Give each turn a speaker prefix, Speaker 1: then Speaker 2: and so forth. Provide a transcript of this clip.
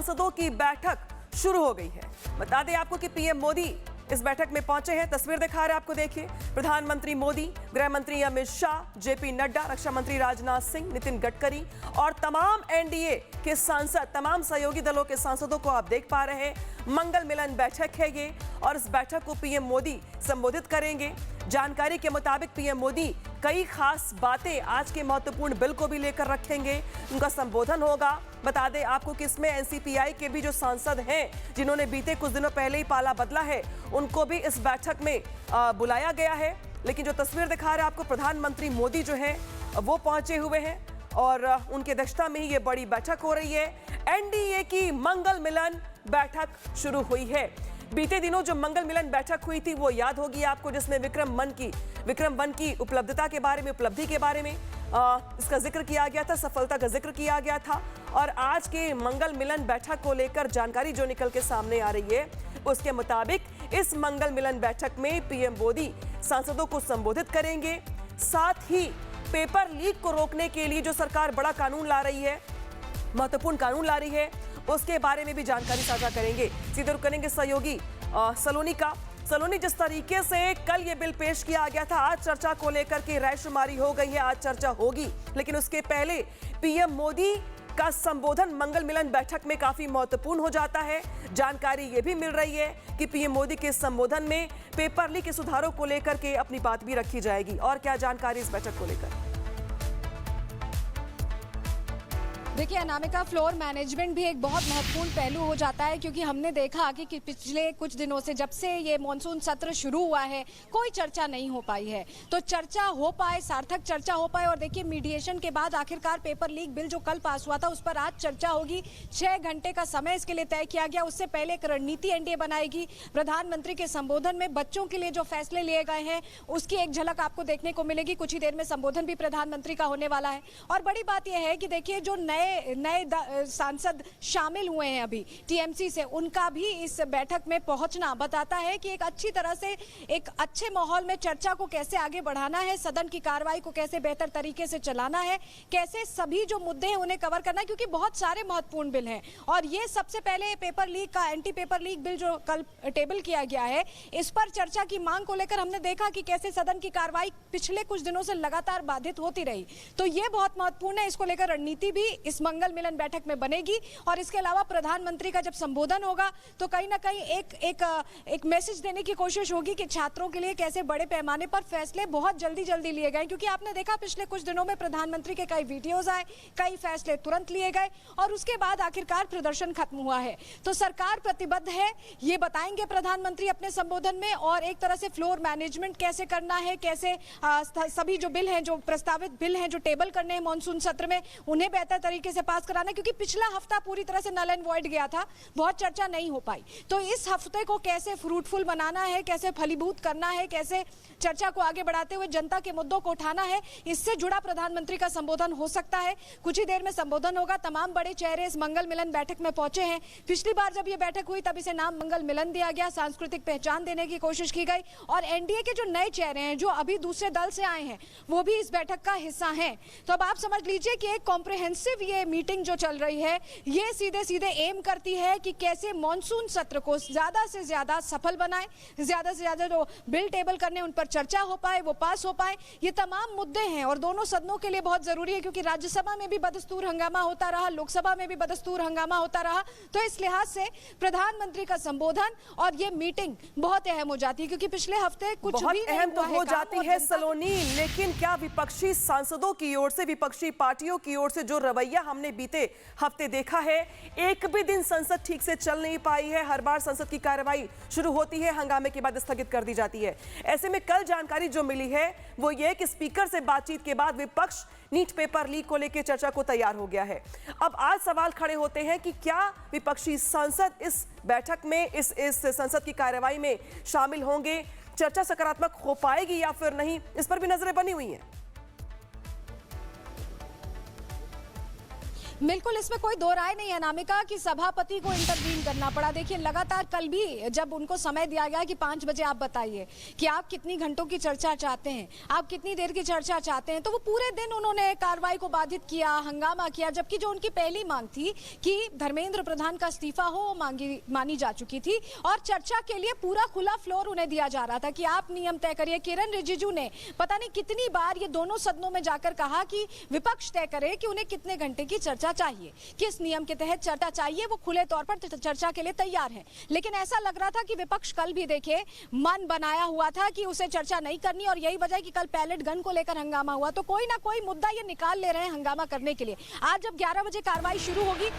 Speaker 1: सांसदों की बैठक शुरू हो गई है। बता दें आपको कि पीएम मोदी इस बैठक में पहुंचे हैं। तस्वीर दिखा रहे हैं आपको, देखिए। प्रधानमंत्री मोदी, गृह मंत्री अमित शाह, जेपी नड्डा, रक्षा मंत्री राजनाथ सिंह, नितिन गडकरी और तमाम एनडीए के सांसद, तमाम सहयोगी दलों के सांसदों को आप देख पा रहे हैं। मंगल मिलन बैठक है ये, और इस बैठक को पीएम मोदी संबोधित करेंगे। जानकारी के मुताबिक पीएम मोदी कई खास बातें, आज के महत्वपूर्ण बिल को भी लेकर रखेंगे। उनका संबोधन होगा। बता दें आपको कि इसमें एनसीपीआई के भी जो सांसद हैं, जिन्होंने बीते कुछ दिनों पहले ही पाला बदला है, उनको भी इस बैठक में बुलाया गया है। लेकिन जो तस्वीर दिखा रहे हैं आपको, प्रधानमंत्री मोदी जो है वो पहुंचे हुए हैं और उनकी अध्यक्षता में ही ये बड़ी बैठक हो रही है। एनडीए की मंगल मिलन बैठक शुरू हुई है। बीते दिनों जो मंगल मिलन बैठक हुई थी वो याद होगी आपको, जिसमें विक्रम 1 की उपलब्धता के बारे में, उपलब्धि के बारे में इसका जिक्र किया गया था, सफलता का जिक्र किया गया था। और आज के मंगल मिलन बैठक को लेकर जानकारी जो निकल के सामने आ रही है, उसके मुताबिक इस मंगल मिलन बैठक में पीएम मोदी सांसदों को संबोधित करेंगे। साथ ही पेपर लीक को रोकने के लिए जो सरकार बड़ा कानून ला रही है, महत्वपूर्ण कानून ला रही है, उसके बारे में भी जानकारी साझा करेंगे। सीधे रुक करेंगे सहयोगी सलोनी का। सलोनी, जिस तरीके से कल ये बिल पेश किया गया था, आज चर्चा को लेकर के रायशुमारी हो गई है, आज चर्चा होगी, लेकिन उसके पहले पीएम मोदी का संबोधन मंगल मिलन बैठक में काफी महत्वपूर्ण हो जाता है। जानकारी ये भी मिल रही है कि पीएम मोदी के संबोधन में पेपर लीक के सुधारों को लेकर के अपनी बात भी रखी जाएगी। और क्या जानकारी इस बैठक को लेकर?
Speaker 2: देखिए अनामिका, फ्लोर मैनेजमेंट भी एक बहुत महत्वपूर्ण पहलू हो जाता है, क्योंकि हमने देखा कि पिछले कुछ दिनों से, जब से ये मॉनसून सत्र शुरू हुआ है, कोई चर्चा नहीं हो पाई है। तो चर्चा हो पाए, सार्थक चर्चा हो पाए, और देखिए मीडिएशन के बाद आखिरकार पेपर लीक बिल जो कल पास हुआ था उस पर आज चर्चा होगी। 6 घंटे का समय इसके लिए तय किया गया। उससे पहले एक रणनीति एनडीए बनाएगी। प्रधानमंत्री के संबोधन में बच्चों के लिए जो फैसले लिए गए हैं उसकी एक झलक आपको देखने को मिलेगी। कुछ ही देर में संबोधन भी प्रधानमंत्री का होने वाला है। और बड़ी बात यह है कि देखिए जो नए सांसद शामिल हुए हैं अभी टीएमसी से, उनका भी इस बैठक में पहुंचना बताता है कि एक अच्छी तरह से, एक अच्छे माहौल में चर्चा को कैसे आगे बढ़ाना है, सदन की कार्रवाई को कैसे बेहतर तरीके से चलाना है, कैसे सभी जो मुद्दे हैं उन्हें कवर करना है, क्योंकि बहुत सारे महत्वपूर्ण बिल हैं। और ये सबसे पहले पेपर लीक का, एंटी पेपर लीक बिल जो कल टेबल किया गया है, इस पर चर्चा की मांग को लेकर हमने देखा कि कैसे सदन की कार्रवाई पिछले कुछ दिनों से लगातार बाधित होती रही। तो ये बहुत महत्वपूर्ण है। इसको लेकर रणनीति भी इस मंगल मिलन बैठक में बनेगी। और इसके अलावा प्रधानमंत्री का जब संबोधन होगा तो कहीं ना कहीं एक मैसेज देने की कोशिश होगी कि छात्रों के लिए कैसे बड़े पैमाने पर फैसले बहुत जल्दी लिए गए, क्योंकि आपने देखा पिछले कुछ दिनों में प्रधानमंत्री के कई वीडियोस आए, कई फैसले तुरंत लिए गए और उसके बाद आखिरकार प्रदर्शन खत्म हुआ है। तो सरकार प्रतिबद्ध है, ये बताएंगे प्रधानमंत्री अपने संबोधन में। और एक तरह से फ्लोर मैनेजमेंट कैसे करना है, कैसे सभी जो बिल हैं, जो प्रस्तावित बिल हैं, जो टेबल करने हैं मॉनसून सत्र में, उन्हें बेहतर तरीके से पास कराना, क्योंकि पिछला हफ्ता पूरी तरह से नल एंड वॉइड गया था, बहुत चर्चा नहीं हो पाई। तो इस हफ्ते को कैसे फ्रूटफुल बनाना है, कैसे फलीभूत करना है, कैसे चर्चा को आगे बढ़ाते हुए जनता के मुद्दों को उठाना है, इससे जुड़ा प्रधानमंत्री का संबोधन हो सकता है। कुछ ही देर में संबोधन होगा। तमाम बड़े चेहरे इस मंगल मिलन बैठक में पहुंचे हैं। पिछली बार जब ये बैठक हुई तब इसे नाम मंगल मिलन दिया गया, सांस्कृतिक पहचान देने की कोशिश की गई। और एनडीए के जो नए चेहरे हैं, जो अभी दूसरे दल से आए हैं, वो भी इस बैठक का हिस्सा हैं। तो अब आप समझ लीजिए कि एक कॉम्प्रिहेंसिव ये मीटिंग जो चल रही है, ये सीधे एम करती है कि कैसे मॉनसून सत्र को ज्यादा से ज्यादा सफल बनाए, ज्यादा से ज्यादा जो बिल टेबल करने उन पर चर्चा हो पाए, वो पास हो पाए। ये तमाम मुद्दे हैं और दोनों सदनों के लिए बहुत जरूरी है, क्योंकि राज्यसभा में भी बदस्तूर हंगामा होता रहा, लोकसभा में भी बदस्तूर हंगामा होता रहा। तो इस लिहाज से प्रधानमंत्री का संबोधन और ये मीटिंग बहुत अहम हो जाती है, क्योंकि पिछले हफ्ते कुछ भी
Speaker 1: अहम तो हो जाती है सलोनी। लेकिन क्या विपक्षी सांसदों की ओर से, विपक्षी पार्टियों की ओर से जो रवैया हमने बीते हफ्ते देखा है, एक भी दिन संसद ठीक से चल नहीं पाई है। हर बार संसद की कार्रवाई शुरू होती है, हंगामे के बाद स्थगित कर दी जाती है। ऐसे में कल जानकारी जो मिली है वो ये कि स्पीकर से बातचीत के बाद विपक्ष नीट पेपर लीक को लेकर चर्चा को तैयार हो गया है। अब आज सवाल खड़े होते हैं कि क्या विपक्षी सांसद इस बैठक में, इस संसद की कार्रवाई में शामिल होंगे, चर्चा सकारात्मक हो पाएगी या फिर नहीं, इस पर भी नजरें बनी हुई हैं।
Speaker 2: बिल्कुल, इसमें कोई दो राय नहीं है अनामिका कि सभापति को इंटरवीन करना पड़ा। देखिए लगातार कल भी जब उनको समय दिया गया कि 5 बजे आप बताइए कि आप कितनी घंटों की चर्चा चाहते हैं, आप कितनी देर की चर्चा चाहते हैं, तो वो पूरे दिन उन्होंने कार्रवाई को बाधित किया, हंगामा किया, जबकि जो उनकी पहली मांग थी कि धर्मेंद्र प्रधान का इस्तीफा हो वो मानी जा चुकी थी और चर्चा के लिए पूरा खुला फ्लोर उन्हें दिया जा रहा था कि आप नियम तय करिए। किरण रिजिजू ने पता नहीं कितनी बार ये दोनों सदनों में जाकर कहा कि विपक्ष तय करे कि उन्हें कितने घंटे की चर्चा चाहिए, किस नियम के तहत चर्चा चाहिए, वो खुले तौर पर चर्चा के लिए तैयार है। लेकिन ऐसा लग रहा था कि विपक्ष कल भी देखे मन बनाया हुआ था कि उसे चर्चा नहीं करनी और यही वजह कि कल पैलेट गन को लेकर हंगामा हुआ। तो कोई ना कोई मुद्दा ये निकाल ले रहे हैं हंगामा करने के लिए। आज जब 11 बजे कार्रवाई शुरू होगी